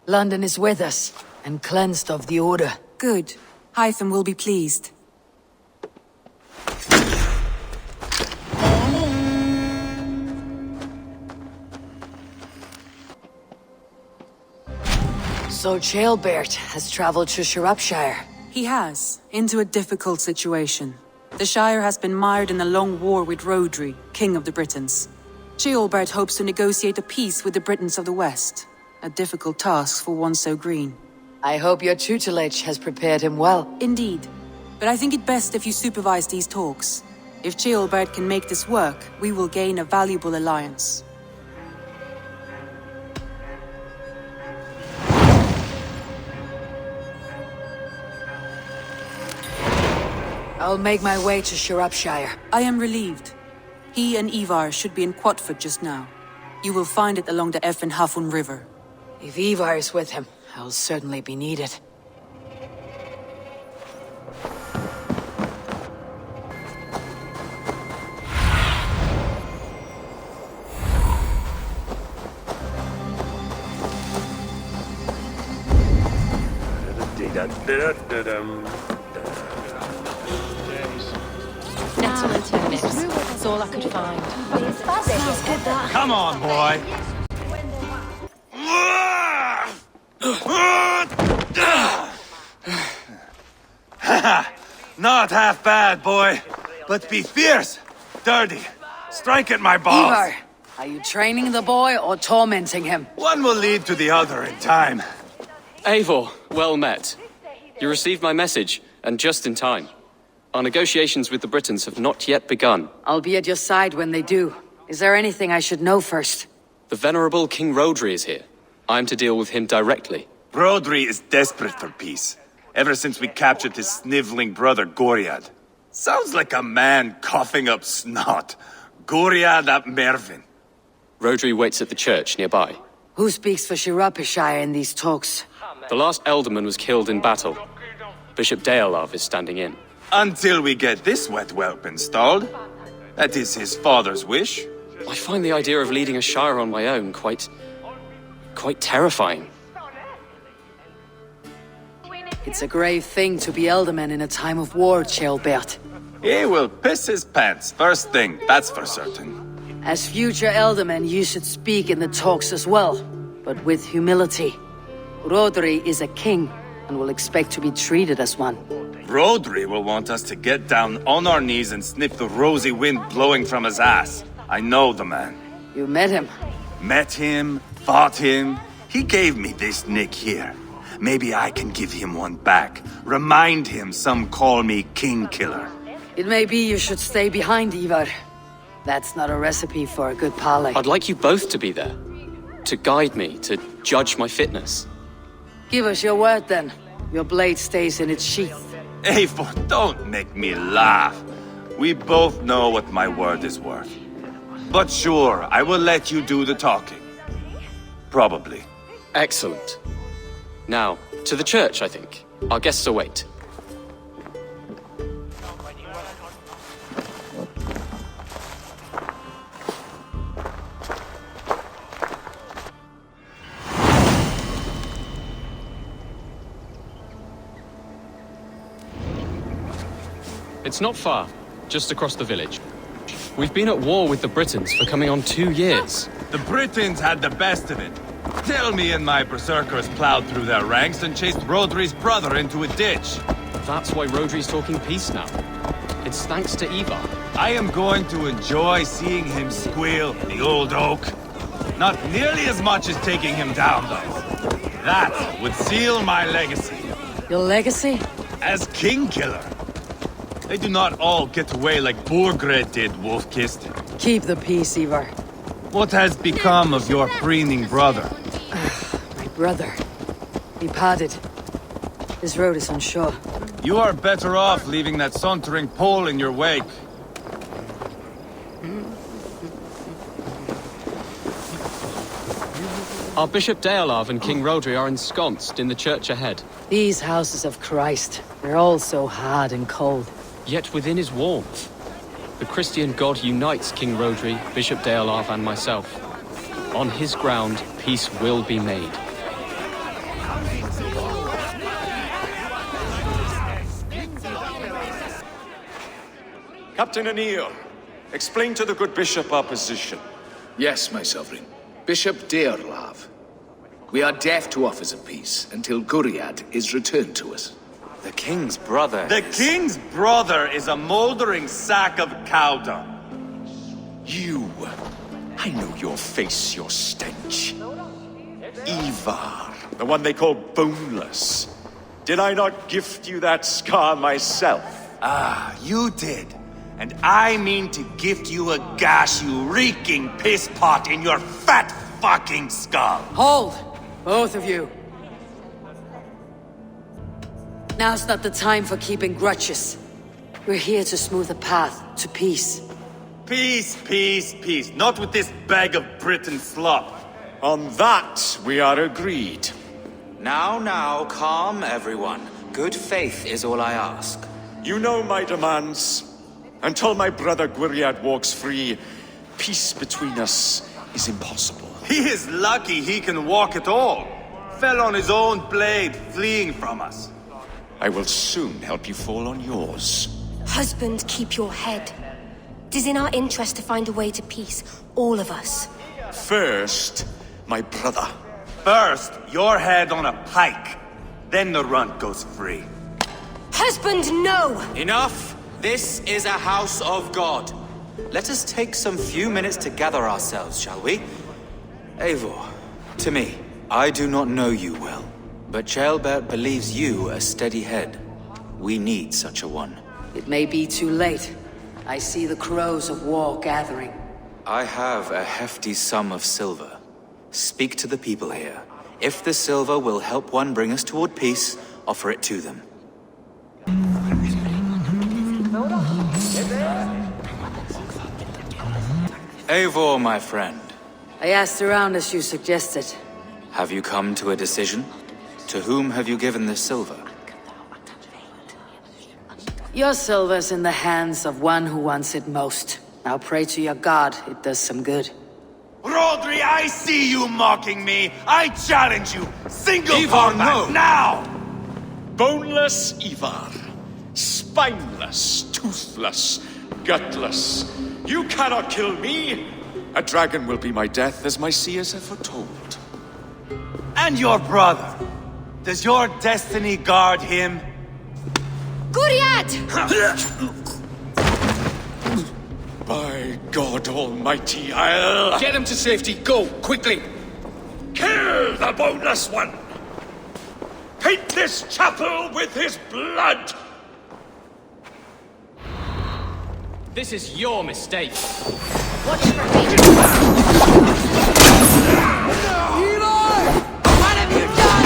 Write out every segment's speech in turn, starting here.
London is with us, and cleansed of the Order. Good. Hytham will be pleased. So Ceolbert has traveled to Shropshire. He has, into a difficult situation. The Shire has been mired in a long war with Rhodri, King of the Britons. Ceolbert hopes to negotiate a peace with the Britons of the West. A difficult task for one so green. I hope your tutelage has prepared him well. Indeed. But I think it best if you supervise these talks. If Ceolbert can make this work, we will gain a valuable alliance. I'll make my way to Shropshire. I am relieved. He and Eivor should be in Quatford just now. You will find it along the Effen Hafun River. If Eivor is with him, I'll certainly be needed. Nettle and turnips. That's all I could find. Smells good, that. Come on, boy. Not half bad, boy. But be fierce, dirty. Strike at my balls. Eivor, are you training the boy or tormenting him? One will lead to the other in time. Eivor, well met. You received my message, and just in time. Our negotiations with the Britons have not yet begun. I'll be at your side when they do. Is there anything I should know first? The venerable King Rhodri is here. I'm to deal with him directly. Rhodri is desperate for peace, ever since we captured his sniveling brother Goriad. Sounds like a man coughing up snot. Goriad ap Mervyn. Rhodri waits at the church nearby. Who speaks for Shropshire in these talks? The last Elderman was killed in battle. Bishop Deolav is standing in. Until we get this wet whelp installed. That is his father's wish. I find the idea of leading a shire on my own quite terrifying. It's a grave thing to be Elderman in a time of war, Ceolbert. He will piss his pants first thing, that's for certain. As future Elderman, you should speak in the talks as well, but with humility. Rhodri is a king, and will expect to be treated as one. Rhodri will want us to get down on our knees and sniff the rosy wind blowing from his ass. I know the man. You met him? Met him, fought him. He gave me this nick here. Maybe I can give him one back. Remind him some call me King Killer. It may be you should stay behind, Eivor. That's not a recipe for a good parley. I'd like you both to be there. To guide me, to judge my fitness. Give us your word, then. Your blade stays in its sheath. Eivor, don't make me laugh. We both know what my word is worth. But sure, I will let you do the talking. Probably. Excellent. Now, to the church, I think. Our guests await. It's not far, just across the village. We've been at war with the Britons for coming on 2 years. The Britons had the best of it. Tell me and my berserkers plowed through their ranks and chased Rhodri's brother into a ditch. That's why Rhodri's talking peace now. It's thanks to Eivor. I am going to enjoy seeing him squeal, the old oak. Not nearly as much as taking him down, though. That would seal my legacy. Your legacy? As King Killer. They do not all get away like Borgred did, Wolf-Kissed. Keep the peace, Eivor. What has become of your preening brother? My brother. He parted. This road is unsure. You are better off leaving that sauntering pole in your wake. Our Bishop Deolav and King Rhodri are ensconced in the church ahead. These houses of Christ, they're all so hard and cold. Yet within is warmth. The Christian God unites King Rhodri, Bishop Deolav and myself. On his ground, peace will be made. Captain Anil, explain to the good bishop our position. Yes, my sovereign. Bishop Dearlav. We are deaf to offers of peace until Guriad is returned to us. The king's brother The king's brother is a moldering sack of cow dung. You! I know your face, your stench. Eivor, the one they call Boneless. Did I not gift you that scar myself? Ah, you did. And I mean to gift you a gash, you reeking piss pot in your fat fucking skull. Hold! Both of you. Now's not the time for keeping grudges. We're here to smooth the path to peace. Peace, peace, peace. Not with this bag of Britain slop. On that, we are agreed. Now, calm everyone. Good faith is all I ask. You know my demands. Until my brother Guriad walks free, peace between us is impossible. He is lucky he can walk at all. Fell on his own blade, fleeing from us. I will soon help you fall on yours. Husband, keep your head. It is in our interest to find a way to peace, all of us. First, my brother. First, your head on a pike. Then the runt goes free. Husband, no! Enough! This is a house of God. Let us take some few minutes to gather ourselves, shall we? Eivor, to me, I do not know you well, but Ceolbert believes you a steady head. We need such a one. It may be too late. I see the crows of war gathering. I have a hefty sum of silver. Speak to the people here. If the silver will help one bring us toward peace, offer it to them. Eivor, my friend. I asked around as you suggested. Have you come to a decision? To whom have you given this silver? Your silver's in the hands of one who wants it most. Now pray to your god, it does some good. Rodri, I see you mocking me. I challenge you. Single Eivor, combat no. now! Boneless Eivor. Spineless, toothless, gutless. You cannot kill me! A dragon will be my death, as my seers have foretold. And your brother. Does your destiny guard him? Guriad! By God Almighty, I'll... Get him to safety, go, quickly! Kill the boneless one! Paint this chapel with his blood! This is your mistake. Watch for me. Eivor! What have you done?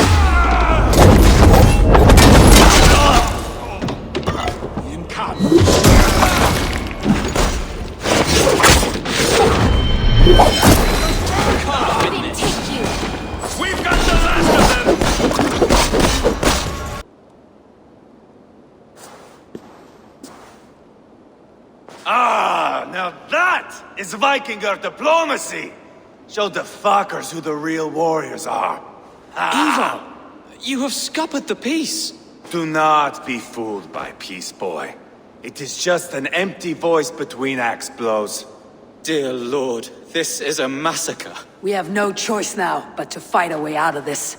In camp. I didn't take you. We've got the last of them! Ah, now that is Vikinger diplomacy! Show the fuckers who the real warriors are. Eivor, you have scuppered the peace. Do not be fooled by peace, boy. It is just an empty voice between axe blows. Dear Lord, this is a massacre. We have no choice now but to fight our way out of this.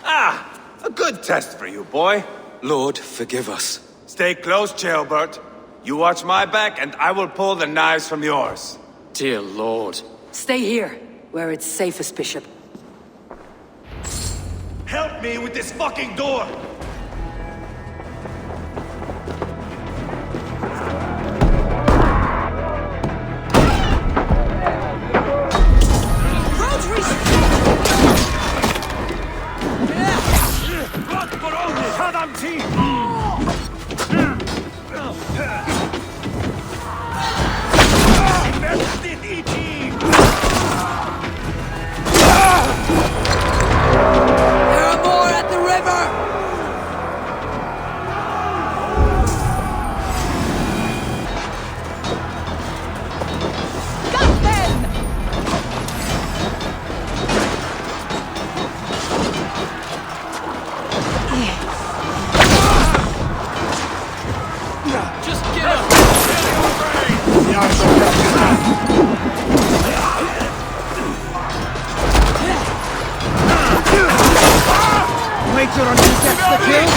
Ah, a good test for you, boy. Lord, forgive us. Stay close, Ceolbert. You watch my back, and I will pull the knives from yours. Dear Lord. Stay here, where it's safest, Bishop. Help me with this fucking door! There are more at the river! traitor until he gets the kill!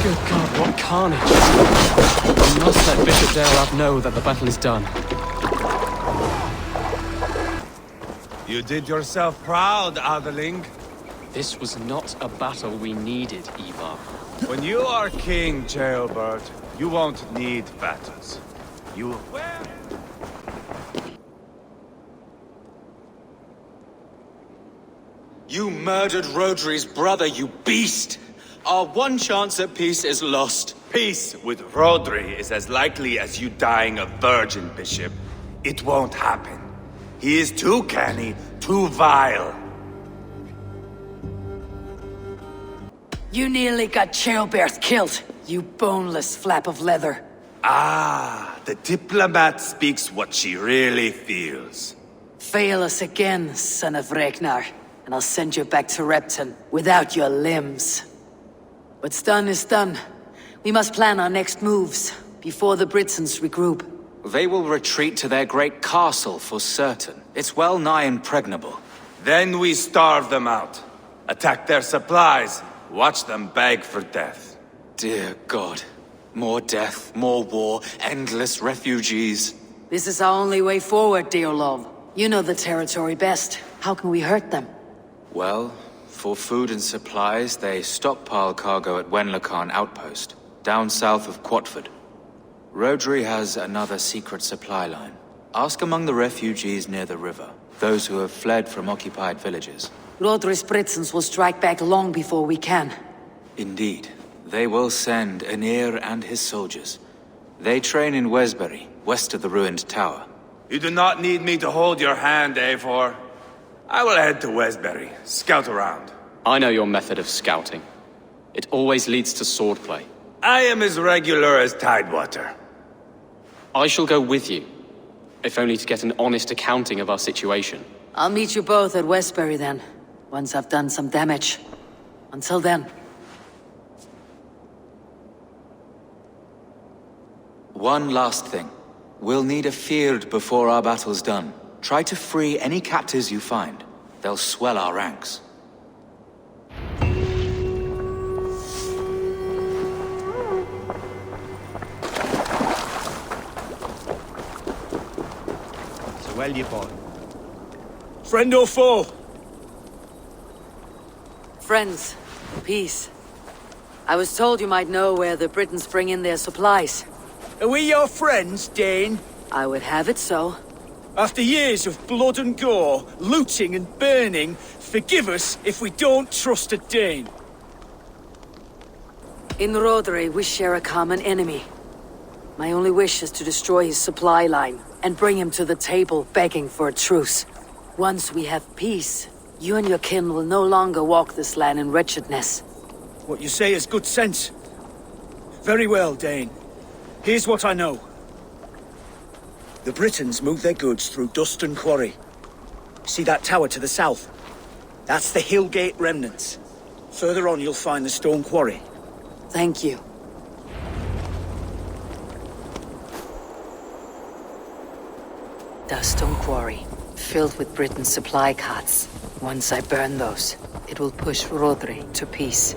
Good God, what carnage! We must let Bishop Darelav know that the battle is done. You did yourself proud, Adeling. This was not a battle we needed, Eivor. When you are king, Jailbird, you won't need battles. You will... You murdered Rodri's brother, you beast! Our one chance at peace is lost. Peace with Rodri is as likely as you dying a virgin, Bishop. It won't happen. He is too canny, too vile. You nearly got Childbert killed, you boneless flap of leather. Ah, the diplomat speaks what she really feels. Fail us again, son of Ragnar, and I'll send you back to Repton without your limbs. What's done is done. We must plan our next moves before the Britons regroup. They will retreat to their great castle for certain. It's well nigh impregnable. Then we starve them out. Attack their supplies. Watch them beg for death. Dear God. More death, more war, endless refugees. This is our only way forward, Deolov. You know the territory best. How can we hurt them? Well, for food and supplies, they stockpile cargo at Wenlacan outpost, down south of Quatford. Rodri has another secret supply line. Ask among the refugees near the river, those who have fled from occupied villages. Rodri's Britons will strike back long before we can. Indeed. They will send Aenir and his soldiers. They train in Wesbury, west of the ruined tower. You do not need me to hold your hand, Eivor. I will head to Wesbury, scout around. I know your method of scouting. It always leads to swordplay. I am as regular as Tidewater. I shall go with you, if only to get an honest accounting of our situation. I'll meet you both at Westbury then, once I've done some damage. Until then. One last thing. We'll need a feard before our battle's done. Try to free any captives you find. They'll swell our ranks. So well you boy. Friend or foe? Friends. Peace. I was told you might know where the Britons bring in their supplies. Are we your friends, Dane? I would have it so. After years of blood and gore, looting and burning, forgive us if we don't trust a Dane. In Rodri, we share a common enemy. My only wish is to destroy his supply line and bring him to the table begging for a truce. Once we have peace, you and your kin will no longer walk this land in wretchedness. What you say is good sense. Very well, Dane. Here's what I know. The Britons move their goods through Dustin Quarry. See that tower to the south? That's the Hillgate remnants. Further on you'll find the stone quarry. Thank you. The stone quarry, filled with Britain's supply carts. Once I burn those, it will push Rodri to peace.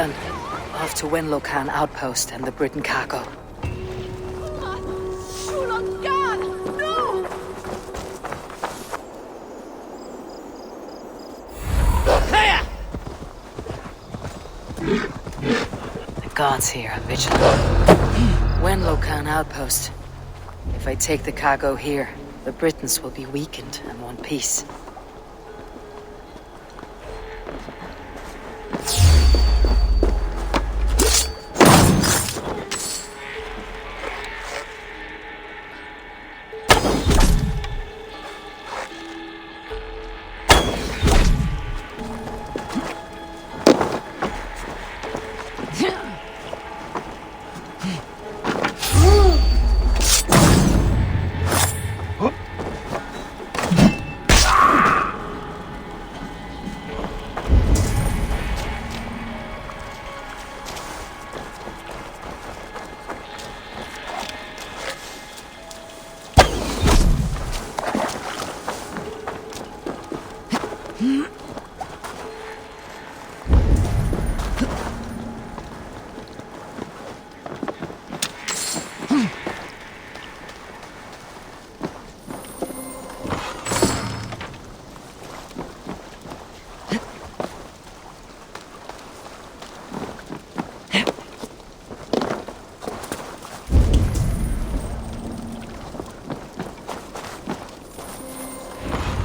done. Off to Wenlocan outpost and the Briton cargo. The guards here are vigilant. Wenlocan outpost. If I take the cargo here, the Britons will be weakened and want peace.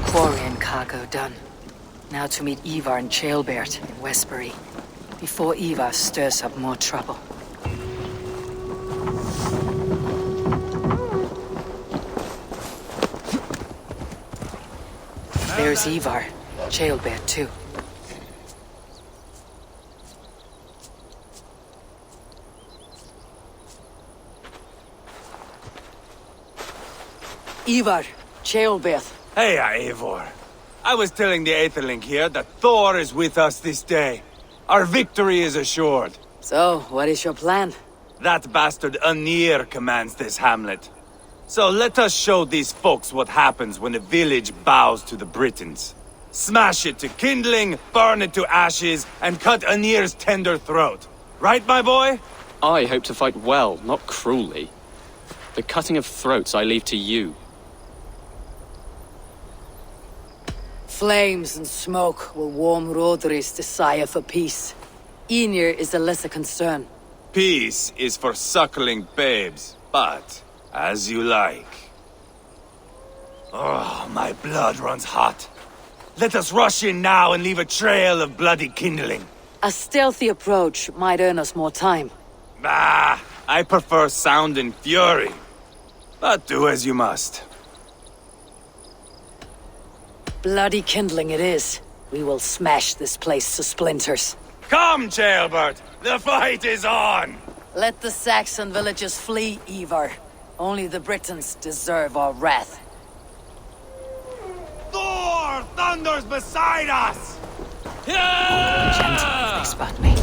Quarry and cargo done. Now to meet Eivor and Ceolbert in Westbury, before Eivor stirs up more trouble. There's Eivor. Ceolbert too. Eivor, Ceolbert. Hey, Eivor. I was telling the Aetherling here that Thor is with us this day. Our victory is assured. So, what is your plan? That bastard Anir commands this hamlet. So let us show these folks what happens when a village bows to the Britons. Smash it to kindling, burn it to ashes, and cut Anir's tender throat. Right, my boy? I hope to fight well, not cruelly. The cutting of throats I leave to you. Flames and smoke will warm Rodri's desire for peace. Ynir is a lesser concern. Peace is for suckling babes, but as you like. Oh, my blood runs hot. Let us rush in now and leave a trail of bloody kindling. A stealthy approach might earn us more time. Bah, I prefer sound and fury. But do as you must. Bloody kindling it is. We will smash this place to splinters. Come, Ceolbert! The fight is on! Let the Saxon villagers flee, Eivor. Only the Britons deserve our wrath. Thor thunders beside us! Gentle if they spot me.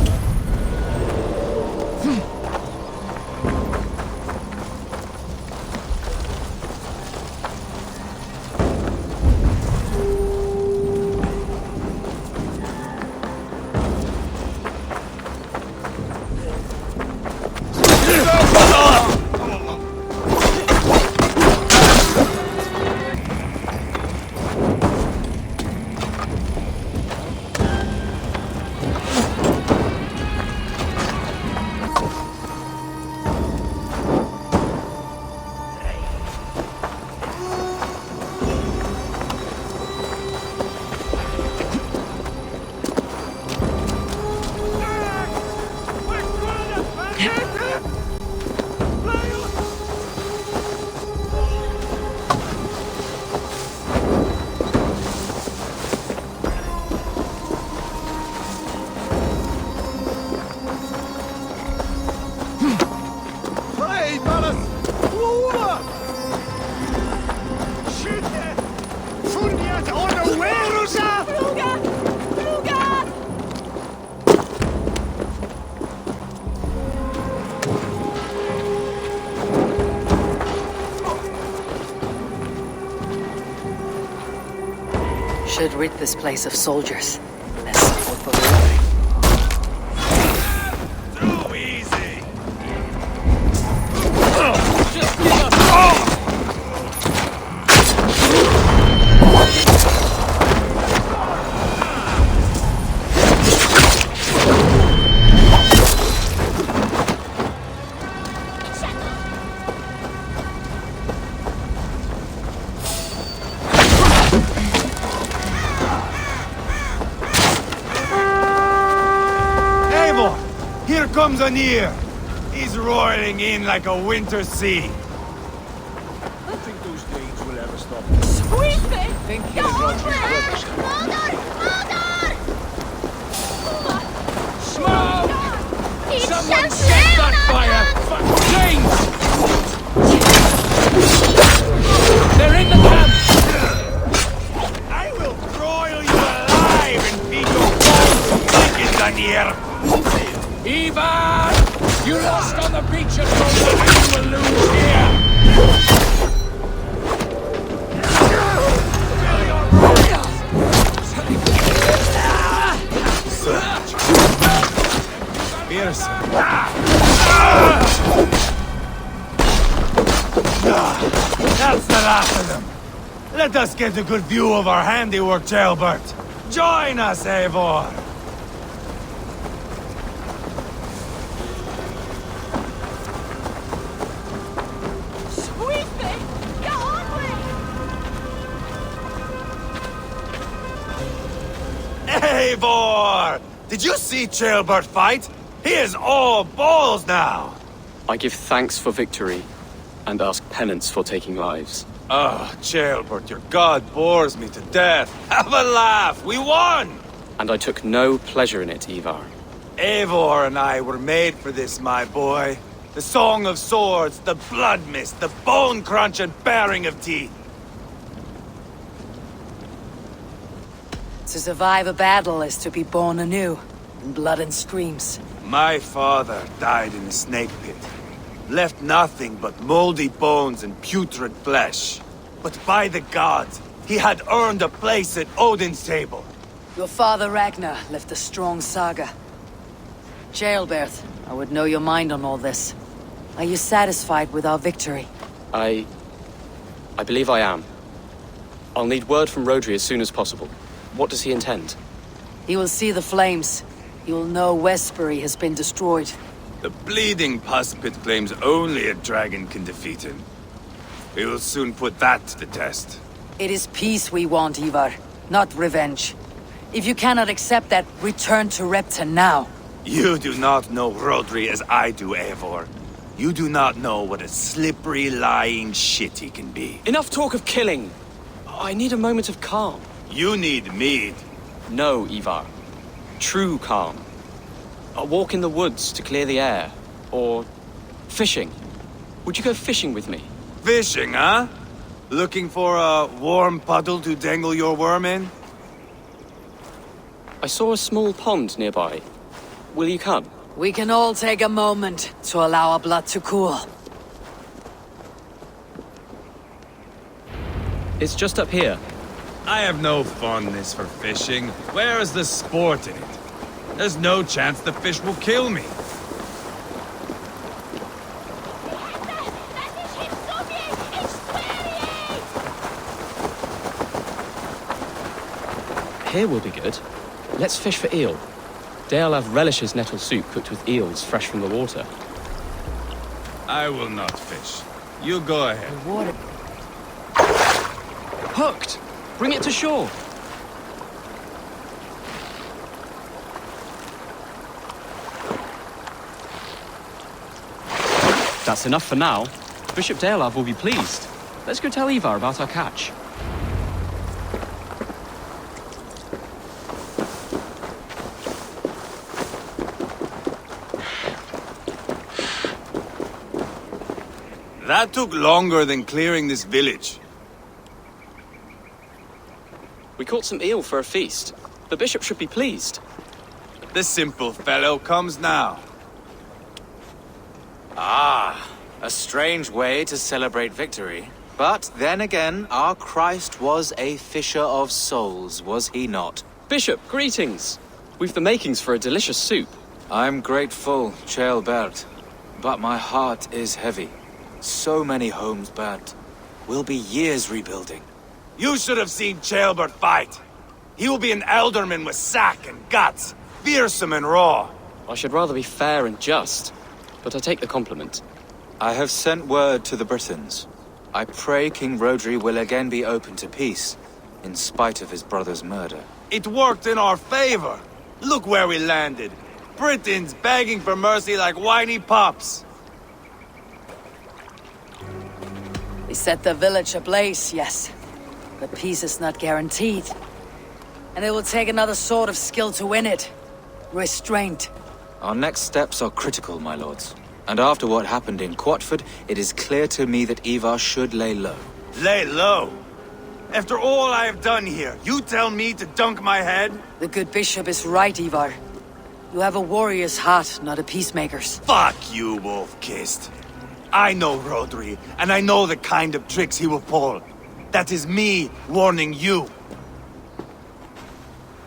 Should rid this place of soldiers. Less support for Rodri. Here comes Anir! He's roiling in like a winter sea. I don't think those Danes will ever stop. Think he is Roger's brother, Smoke! Someone set that fire! James! They're in the camp! I will broil you alive and feed your bones to chickens, Anir! Eivor! You lost on the beach at Rome, and you will lose here! Fearsome. That's the last of them. Let us get a good view of our handiwork, Jailbert. Join us, Eivor. Eivor! Did you see Jailbert fight? He is all balls now! I give thanks for victory, and ask penance for taking lives. Oh, Jailbert, your god bores me to death. Have a laugh! We won! And I took no pleasure in it, Eivor. Eivor and I were made for this, my boy. The song of swords, the blood mist, the bone crunch and baring of teeth. To survive a battle is to be born anew, in blood and screams. My father died in a snake pit. Left nothing but moldy bones and putrid flesh. But by the gods, he had earned a place at Odin's table. Your father Ragnar left a strong saga. Jailbert, I would know your mind on all this. Are you satisfied with our victory? I believe I am. I'll need word from Rodri as soon as possible. What does he intend? He will see the flames. He will know Westbury has been destroyed. The bleeding pus pit claims only a dragon can defeat him. We will soon put that to the test. It is peace we want, Eivor, not revenge. If you cannot accept that, return to Repton now. You do not know Rodri as I do, Eivor. You do not know what a slippery, lying shit he can be. Enough talk of killing! I need a moment of calm. You need mead. No, Eivor. True calm. A walk in the woods to clear the air. Or fishing. Would you go fishing with me? Fishing, huh? Looking for a warm puddle to dangle your worm in? I saw a small pond nearby. Will you come? We can all take a moment to allow our blood to cool. It's just up here. I have no fondness for fishing. Where is the sport in it? There's no chance the fish will kill me. Here will be good. Let's fish for eel. Dealav relishes nettle soup cooked with eels fresh from the water. I will not fish. You go ahead. Hooked! Bring it to shore! That's enough for now. Bishop Dealav will be pleased. Let's go tell Eivor about our catch. That took longer than clearing this village. We caught some eel for a feast. The bishop should be pleased. The simple fellow comes now. Ah, a strange way to celebrate victory. But then again, our Christ was a fisher of souls, was he not? Bishop, greetings! We've the makings for a delicious soup. I'm grateful, Jailbert, but my heart is heavy. So many homes burnt. We'll be years rebuilding. You should have seen Jailbert fight. He will be an alderman with sack and guts, fearsome and raw. I should rather be fair and just, but I take the compliment. I have sent word to the Britons. I pray King Rodri will again be open to peace, in spite of his brother's murder. It worked in our favor. Look where we landed. Britons begging for mercy like whiny pups. They set the village ablaze, yes. But peace is not guaranteed. And it will take another sort of skill to win it. Restraint. Our next steps are critical, my lords. And after what happened in Quatford, it is clear to me that Eivor should lay low. Lay low? After all I have done here, you tell me to dunk my head? The good bishop is right, Eivor. You have a warrior's heart, not a peacemaker's. Fuck you, wolf-kissed. I know Rodri, and I know the kind of tricks he will pull. That is me warning you.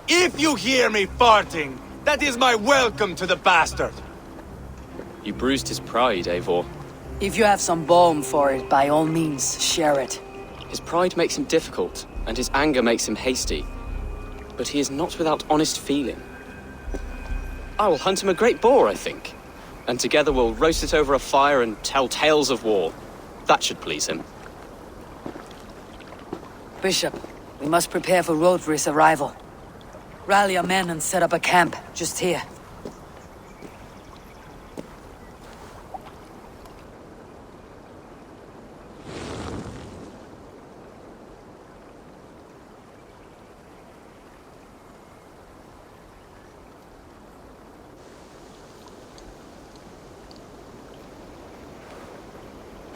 If you hear me farting, that is my welcome to the bastard. You bruised his pride, Eivor. If you have some balm for it, by all means, share it. His pride makes him difficult, and his anger makes him hasty. But he is not without honest feeling. I will hunt him a great boar, I think. And together we'll roast it over a fire and tell tales of war. That should please him. Bishop, we must prepare for Rodri's arrival. Rally our men and set up a camp, just here.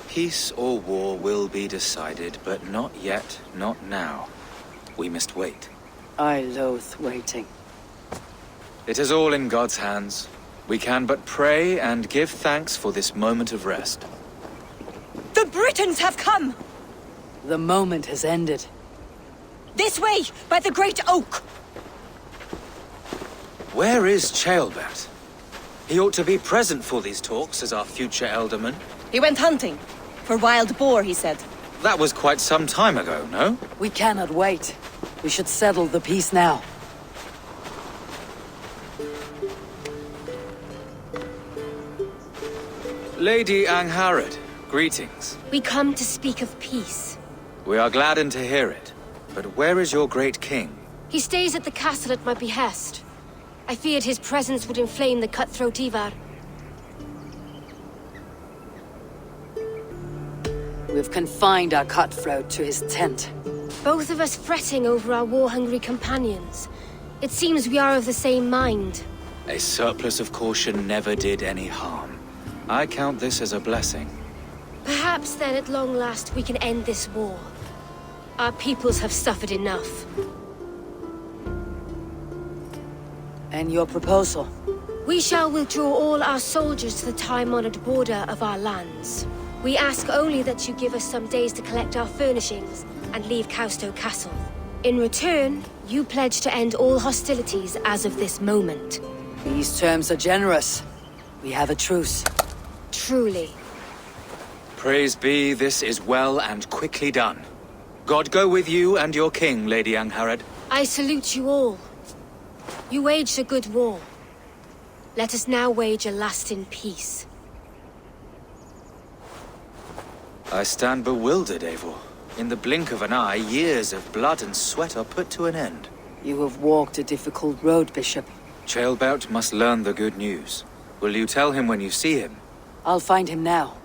Peace or war will be decided, but not yet, not now. We must wait. I loathe waiting. It is all in God's hands. We can but pray and give thanks for this moment of rest. The Britons have come! The moment has ended. This way, by the great oak! Where is Ceolbert? He ought to be present for these talks as our future elderman. He went hunting. For wild boar, he said. That was quite some time ago, no? We cannot wait. We should settle the peace now. Lady Angharad, greetings. We come to speak of peace. We are gladdened to hear it. But where is your great king? He stays at the castle at my behest. I feared his presence would inflame the cutthroat Eivor. We've confined our cutthroat to his tent. Both of us fretting over our war-hungry companions. It seems we are of the same mind. A surplus of caution never did any harm. I count this as a blessing. Perhaps then at long last we can end this war. Our peoples have suffered enough. And your proposal? We shall withdraw all our soldiers to the time-honored border of our lands. We ask only that you give us some days to collect our furnishings and leave Causto Castle. In return, you pledge to end all hostilities as of this moment. These terms are generous. We have a truce. Truly. Praise be, this is well and quickly done. God go with you and your king, Lady Angharad. I salute you all. You waged a good war. Let us now wage a lasting peace. I stand bewildered, Eivor. In the blink of an eye, years of blood and sweat are put to an end. You have walked a difficult road, Bishop. Ceolbert must learn the good news. Will you tell him when you see him? I'll find him now.